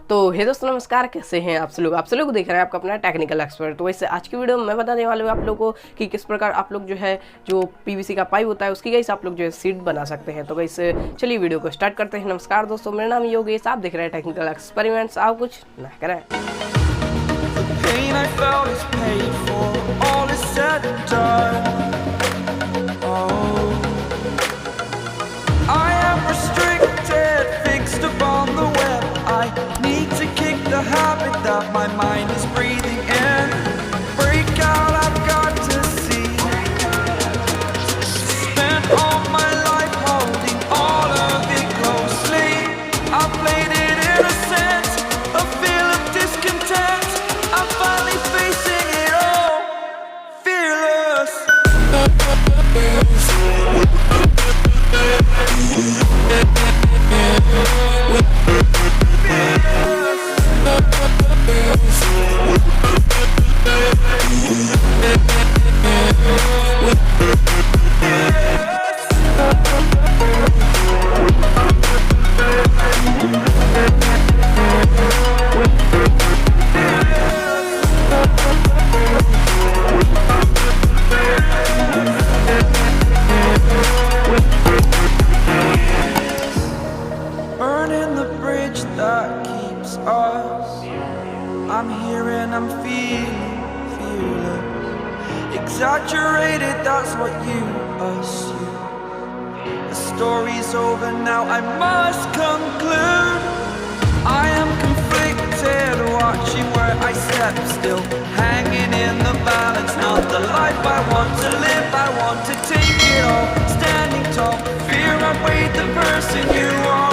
तो हे दोस्तों नमस्कार, कैसे हैं आप लोग देख रहे हैं आपका अपना टेक्निकल एक्सपर्ट। तो वैसे आज की वीडियो में मैं बताने वाला हूँ आप लोगों को कि किस प्रकार आप लोग जो पीवीसी का पाइप होता है उसकी गाइस आप लोग सीट बना सकते हैं। तो गाइस चलिए वीडियो को स्टार्ट करते हैं। नमस्कार दोस्तों, मेरा नाम योगेश, आप देख रहे हैं टेक्निकल एक्सपेरिमेंट्स। आप कुछ ना करें। The habit that my mind is breathing in. Break out, I've got to see. Spent all my life holding all of it closely. I played it innocent, a feel of discontent. I'm finally facing it all, fearless. Burning the bridge that keeps us. I'm here and I'm feeling fearless. Exaggerated, that's what you assume. The story's over now, I must conclude. I am conflicted, watching where I step still, hanging in the balance. Not the life I want to live, I want to take it all. Standing tall, fear outweighed the person you are.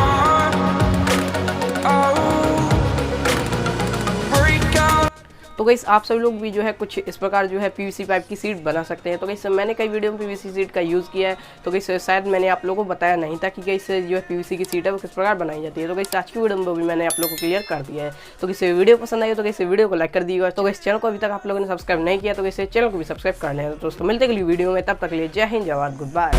तो guys आप सब लोग भी कुछ इस प्रकार PVC pipe की seat बना सकते हैं। तो गाइस मैंने कई वीडियो में पीवीसी सीट का यूज़ किया है। तो गाइस शायद मैंने आप लोगों को बताया नहीं था कि गाइस पीवीसी की सीट है वो किस प्रकार बनाई जाती है। तो गाइस आज की वीडियो में भी मैंने आप लोगों को क्लियर कर दिया है। तो गाइस वीडियो पसंद आई हो तो गाइस वीडियो को लाइक कर दिएगा। तो गाइस चैनल को अभी तक आप लोगों ने सब्सक्राइब नहीं किया तो गाइस चैनल को भी सब्सक्राइब कर लेना। दोस्तों मिलते हैं अगली वीडियो में, तब तक के लिए जय हिंद, जय भारत, गुड बाय।